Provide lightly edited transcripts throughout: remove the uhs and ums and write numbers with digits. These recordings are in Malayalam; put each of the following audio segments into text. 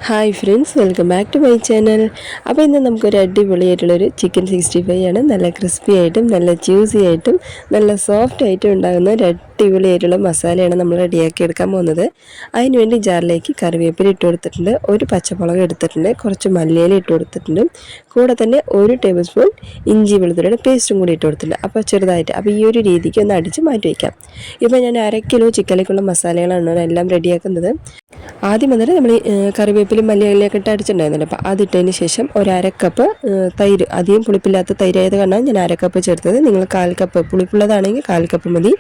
Hi friends, welcome back to my channel. അപ്പോൾ ഇന്ന് നമുക്കൊരു അടിപൊളിയായിട്ടുള്ളൊരു ചിക്കൻ 65 ആണ്. നല്ല ക്രിസ്പി ആയിട്ടും നല്ല ജ്യൂസി ആയിട്ടും നല്ല സോഫ്റ്റ് ആയിട്ടും ഉണ്ടാകുന്ന ഒരു അടിപൊളിയായിട്ടുള്ള മസാലയാണ് നമ്മൾ റെഡിയാക്കി എടുക്കാൻ പോകുന്നത്. അതിനുവേണ്ടി ജാറിലേക്ക് കറിവേപ്പില ഇട്ട് കൊടുത്തിട്ടുണ്ട്, ഒരു പച്ചമുളക് എടുത്തിട്ടുണ്ട്, കുറച്ച് മല്ലിയില ഇട്ട് കൊടുത്തിട്ടുണ്ട്, കൂടെ തന്നെ 1 ടേബിൾ സ്പൂൺ ഇഞ്ചി വെളുത്തുള്ളിയുടെ പേസ്റ്റും കൂടി ഇട്ട് കൊടുത്തിട്ടുണ്ട്. അപ്പോൾ ചെറുതായിട്ട് അപ്പോൾ ഈ ഒരു രീതിക്ക് ഒന്ന് അടിച്ച് മാറ്റി വയ്ക്കാം. ഇപ്പോൾ ഞാൻ 1/2 കിലോ ചിക്കനിലേക്കുള്ള മസാലകളാണ് എല്ലാം റെഡിയാക്കുന്നത്. ആദ്യം വന്നിട്ട് നമ്മൾ കറിവേപ്പിലും മല്ലിയിലൊക്കെ ഇട്ട് അടിച്ചിട്ടുണ്ടായിരുന്നല്ലോ. അപ്പോൾ അതിട്ടതിന് ശേഷം ഒരു 1/2 കപ്പ് തൈര്, അധികം പുളിപ്പില്ലാത്ത തൈരായത് കാരണം ഞാൻ 1/2 കപ്പ് ചേർത്തത്. നിങ്ങൾ 1/4 കപ്പ് പുളിപ്പുള്ളതാണെങ്കിൽ 1/4 കപ്പ് മതി.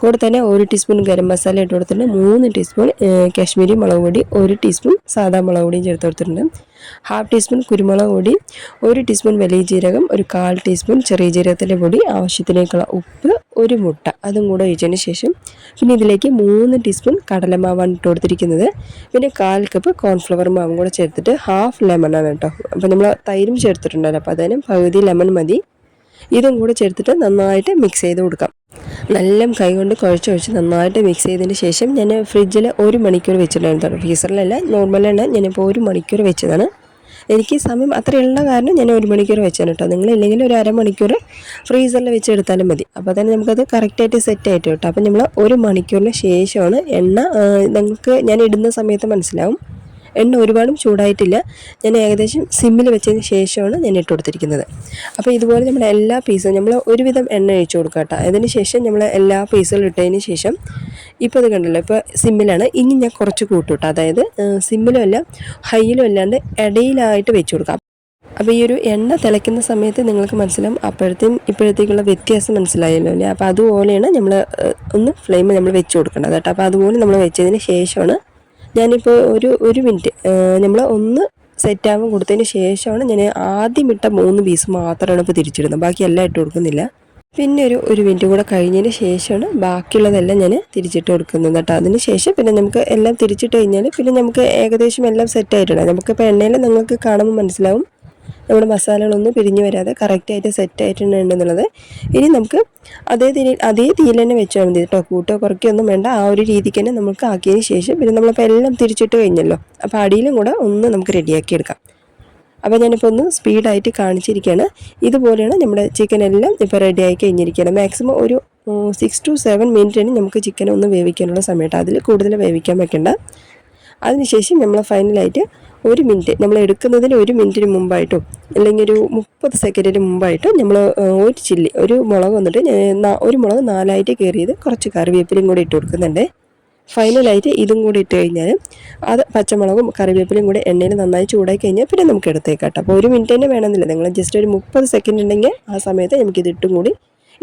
കൂടെ തന്നെ 1 ടീസ്പൂൺ ഗരം മസാല ഇട്ട് കൊടുത്തിട്ടുണ്ട്, 3 ടീസ്പൂൺ കാശ്മീരി മുളക് പൊടി, 1 ടീസ്പൂൺ സാദാ മുളക് പൊടിയും ചേർത്ത് കൊടുത്തിട്ടുണ്ട്, 1/2 ടീസ്പൂൺ കുരുമുളക് പൊടി, 1 ടീസ്പൂൺ വലിയ ജീരകം, ഒരു 1/4 ടീസ്പൂൺ ചെറിയ ജീരകത്തിൻ്റെ പൊടി, ആവശ്യത്തിലേക്കുള്ള ഉപ്പ്, 1 മുട്ട അതും കൂടെ ഒഴിച്ചതിന് ശേഷം പിന്നെ ഇതിലേക്ക് 3 ടീസ്പൂൺ കടലമാവാണ് ഇട്ട് കൊടുത്തിരിക്കുന്നത്. പിന്നെ 1/4 കപ്പ് കോൺഫ്ലവർ മാവും കൂടെ ചേർത്തിട്ട് 1/2 ലെമണാണ് കേട്ടോ. അപ്പോൾ നമ്മൾ തൈരും ചേർത്തിട്ടുണ്ടല്ലോ, അപ്പോൾ അതിന് പകുതി ലെമൺ മതി. ഇതും കൂടെ ചേർത്തിട്ട് നന്നായിട്ട് മിക്സ് ചെയ്ത് കൊടുക്കാം. നല്ല കൈകൊണ്ട് കുഴച്ച് നന്നായിട്ട് മിക്സ് ചെയ്തതിന് ശേഷം ഞാൻ ഫ്രിഡ്ജിൽ 1 മണിക്കൂർ വെച്ചിട്ടുണ്ടായിരുന്നു. ഫ്രീസറിലല്ല, നോർമലാണ്. ഞാനിപ്പോൾ 1 മണിക്കൂർ വെച്ചതാണ്. എനിക്ക് സമയം അത്രയുള്ള കാരണം ഞാൻ 1 മണിക്കൂർ വെച്ചാണ് കേട്ടോ. നിങ്ങളില്ലെങ്കിൽ ഒരു 1/2 മണിക്കൂർ ഫ്രീസറിൽ വെച്ചെടുത്താലും മതി. അപ്പോൾ തന്നെ നമുക്കത് കറക്റ്റായിട്ട് സെറ്റായിട്ട് കേട്ടോ. അപ്പോൾ നമ്മൾ 1 മണിക്കൂറിന് ശേഷമാണ് എണ്ണ, നിങ്ങൾക്ക് ഞാൻ ഇടുന്ന സമയത്ത് മനസ്സിലാവും എണ്ണ ഒരുപാടും ചൂടായിട്ടില്ല. ഞാൻ ഏകദേശം സിമ്മിൽ വെച്ചതിന് ശേഷമാണ് ഞാൻ ഇട്ട് കൊടുത്തിരിക്കുന്നത്. അപ്പോൾ ഇതുപോലെ നമ്മൾ എല്ലാ പീസും നമ്മൾ ഒരുവിധം എണ്ണ ഒഴിച്ച് കൊടുക്കുക കേട്ടോ. അതിന് ശേഷം നമ്മൾ എല്ലാ പീസുകളും ഇട്ടതിന് ശേഷം ഇപ്പോൾ ഇത് കണ്ടല്ലോ, ഇപ്പോൾ സിമ്മിലാണ്. ഇനി ഞാൻ കുറച്ച് കൂട്ടും, അതായത് സിമ്മിലും അല്ല ഹൈയിലും അല്ലാണ്ട് ഇടയിലായിട്ട് വെച്ച് കൊടുക്കാം. അപ്പോൾ ഈ ഒരു എണ്ണ തിളയ്ക്കുന്ന സമയത്ത് നിങ്ങൾക്ക് മനസ്സിലാവും ഇപ്പോഴത്തേക്കുള്ള വ്യത്യാസം മനസ്സിലായല്ലോ അല്ലേ. അപ്പോൾ അതുപോലെയാണ് നമ്മൾ ഒന്ന് ഫ്ലെയിം നമ്മൾ വെച്ച് കൊടുക്കേണ്ടത് കേട്ടോ. അപ്പോൾ അതുപോലെ നമ്മൾ വെച്ചതിന് ശേഷമാണ് ഞാനിപ്പോൾ ഒരു മിനിറ്റ് നമ്മൾ ഒന്ന് സെറ്റാകുമ്പോൾ കൊടുത്തതിന് ശേഷമാണ് ഞാൻ ആദ്യം ഇട്ട 3 പീസ് മാത്രമാണ് ഇപ്പോൾ തിരിച്ചിടുന്നത്, ബാക്കി എല്ലാം ഇട്ട് കൊടുക്കുന്നില്ല. പിന്നെ ഒരു മിനിറ്റ് കൂടെ കഴിഞ്ഞതിന് ശേഷമാണ് ബാക്കിയുള്ളതെല്ലാം ഞാൻ തിരിച്ചിട്ട് കൊടുക്കുന്നത് കേട്ടോ. അതിന് ശേഷം പിന്നെ നമുക്ക് എല്ലാം തിരിച്ചിട്ട് കഴിഞ്ഞാൽ പിന്നെ നമുക്ക് ഏകദേശം എല്ലാം സെറ്റായിട്ടുണ്ട്. നമുക്കിപ്പോൾ എണ്ണയിൽ നിങ്ങൾക്ക് കാണുമ്പോൾ മനസ്സിലാവും നമ്മുടെ മസാലകളൊന്നും പിരിഞ്ഞ് വരാതെ കറക്റ്റായിട്ട് സെറ്റായിട്ടുണ്ടെന്നുള്ളത്. ഇനി നമുക്ക് അതേ തീയിൽ തന്നെ വെച്ചാൽ മതി കേട്ടോ. കൂട്ടോ കുറയ്ക്കൊന്നും വേണ്ട, ആ ഒരു രീതിക്ക് തന്നെ നമുക്ക് ആക്കിയതിന് ശേഷം പിന്നെ നമ്മളിപ്പോൾ എല്ലാം തിരിച്ചിട്ട് കഴിഞ്ഞല്ലോ. അപ്പോൾ അടിയിലും കൂടെ ഒന്ന് നമുക്ക് റെഡിയാക്കി എടുക്കാം. അപ്പോൾ ഞാനിപ്പോൾ ഒന്ന് സ്പീഡായിട്ട് കാണിച്ചിരിക്കുകയാണ്. ഇതുപോലെയാണ് നമ്മുടെ ചിക്കൻ എല്ലാം ഇപ്പോൾ റെഡിയായി കഴിഞ്ഞിരിക്കുകയാണ്. മാക്സിമം ഒരു 6 to 7 മിനിറ്റാണ് നമുക്ക് ചിക്കൻ ഒന്ന് വേവിക്കാനുള്ള സമയത്ത്. അതിൽ കൂടുതൽ വേവിക്കാൻ വെക്കേണ്ട. അതിനുശേഷം നമ്മൾ ഫൈനലായിട്ട് 1 മിനിറ്റ് നമ്മൾ എടുക്കുന്നതിന് 1 മിനിറ്റിന് മുമ്പായിട്ടോ അല്ലെങ്കിൽ ഒരു 30 സെക്കൻഡിന് മുമ്പായിട്ടോ നമ്മൾ ഒരു മുളക് വന്നിട്ട് ഒരു മുളക് 4ആയിട്ട് കീറിയത് കുറച്ച് കറിവേപ്പിലയും കൂടി ഇട്ട് കൊടുക്കുന്നുണ്ട്. ഫൈനലായിട്ട് ഇതും കൂടി ഇട്ട് കഴിഞ്ഞാൽ അത് പച്ചമുളകും കറിവേപ്പിലയും കൂടി എണ്ണയിൽ നന്നായി ചൂടായി കഴിഞ്ഞാൽ പിന്നെ നമുക്ക് എടുത്തേക്കാം കേട്ടോ. അപ്പോൾ 1 മിനിറ്റ് തന്നെ വേണമെന്നില്ല, നിങ്ങൾ ജസ്റ്റ് ഒരു 30 സെക്കൻഡ് ഉണ്ടെങ്കിൽ ആ സമയത്ത് നമുക്കിതിട്ടും കൂടി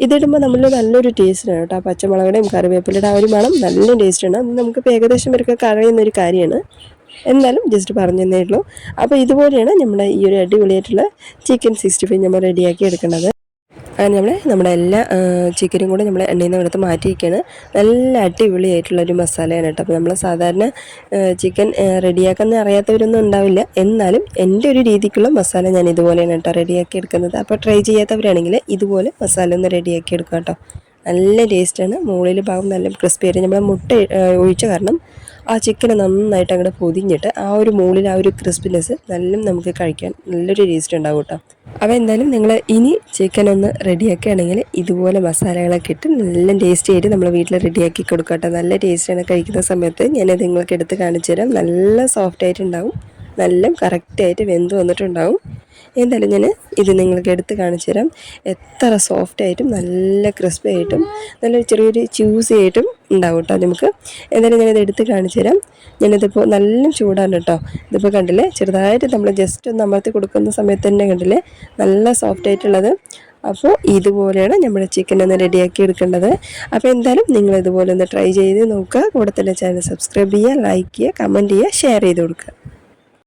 ഇതിടുമ്പോൾ നമ്മൾ നല്ലൊരു ടേസ്റ്റാണ് കേട്ടോ. പച്ചമുളകുടെയും കറിവേപ്പിലയുടെ ആ ഒരു മണം നല്ല ടേസ്റ്റാണ്. അത് നമുക്കിപ്പോൾ ഏകദേശം പേർക്ക് അറിയുന്നൊരു കാര്യമാണ്, എന്നാലും ജസ്റ്റ് പറഞ്ഞു തന്നേ ഉള്ളൂ. അപ്പോൾ ഇതുപോലെയാണ് നമ്മുടെ ഈ ഒരു അടിപൊളിയായിട്ടുള്ള ചിക്കൻ 65 നമ്മൾ റെഡിയാക്കി എടുക്കേണ്ടത്. അങ്ങനെ നമ്മുടെ എല്ലാ ചിക്കനും കൂടെ നമ്മൾ എണ്ണയിൽ നിന്ന് എടുത്ത് മാറ്റിയിരിക്കുകയാണ്. നല്ല അടിപൊളിയായിട്ടുള്ളൊരു മസാലയാണ് കേട്ടോ. അപ്പോൾ നമ്മൾ സാധാരണ ചിക്കൻ റെഡിയാക്കുന്ന അറിയാത്തവരൊന്നും ഉണ്ടാവില്ല, എന്നാലും എൻ്റെ ഒരു രീതിക്കുള്ള മസാല ഞാൻ ഇതുപോലെയാണ് കേട്ടോ റെഡിയാക്കി എടുക്കുന്നത്. അപ്പോൾ ട്രൈ ചെയ്യാത്തവരാണെങ്കിൽ ഇതുപോലെ മസാല ഒന്ന് റെഡിയാക്കി എടുക്കുക കേട്ടോ. നല്ല ടേസ്റ്റാണ്. മുകളിൽ ഭാഗം നല്ല ക്രിസ്പി ആയിട്ട് നമ്മൾ മുട്ട ഒഴിച്ച കാരണം ആ ചിക്കൻ നന്നായിട്ട് അങ്ങോട്ട് പൊതിഞ്ഞിട്ട് ആ ഒരു മുകളിൽ ആ ഒരു ക്രിസ്പിനെസ് നല്ല നമുക്ക് കഴിക്കാൻ നല്ലൊരു ടേസ്റ്റ് ഉണ്ടാവും കേട്ടോ. അപ്പോൾ എന്തായാലും നിങ്ങൾ ഇനി ചിക്കൻ ഒന്ന് റെഡിയാക്കുകയാണെങ്കിൽ ഇതുപോലെ മസാലകളൊക്കെ ഇട്ട് നല്ല ടേസ്റ്റി ആയിട്ട് നമ്മൾ വീട്ടിൽ റെഡിയാക്കി കൊടുക്കുക കേട്ടോ. നല്ല ടേസ്റ്റാണ്. കഴിക്കുന്ന സമയത്ത് ഞാനത് നിങ്ങൾക്ക് എടുത്ത് കാണിച്ചു തരാം. നല്ല സോഫ്റ്റ് ആയിട്ടുണ്ടാവും, നല്ല കറക്റ്റായിട്ട് വെന്ത് വന്നിട്ടുണ്ടാവും. എന്തായാലും ഞാൻ ഇത് നിങ്ങൾക്ക് എടുത്ത് കാണിച്ചു തരാം. എത്ര സോഫ്റ്റ് ആയിട്ടും നല്ല ക്രിസ്പി ആയിട്ടും നല്ല ചെറിയൊരു ജ്യൂസി ആയിട്ടും ഉണ്ടാവും കേട്ടോ നമുക്ക്. എന്തായാലും ഞാനിത് എടുത്ത് കാണിച്ചു തരാം. ഞാനിതിപ്പോൾ നല്ല ചൂടാണ് കേട്ടോ. ഇതിപ്പോൾ കണ്ടില്ലേ, ചെറുതായിട്ട് നമ്മൾ ജസ്റ്റ് ഒന്ന് അമർത്തി കൊടുക്കുന്ന സമയത്ത് തന്നെ കണ്ടില്ലേ നല്ല സോഫ്റ്റ് ആയിട്ടുള്ളത്. അപ്പോൾ ഇതുപോലെയാണ് നമ്മുടെ ചിക്കൻ ഒന്ന് റെഡിയാക്കി എടുക്കേണ്ടത്. അപ്പോൾ എന്തായാലും നിങ്ങൾ ഇതുപോലെ ഒന്ന് ട്രൈ ചെയ്ത് നോക്കുക. കൂടെ തന്നെ ചാനൽ സബ്സ്ക്രൈബ് ചെയ്യുക, ലൈക്ക് ചെയ്യുക, കമൻറ്റ് ചെയ്യുക, ഷെയർ ചെയ്ത് കൊടുക്കുക.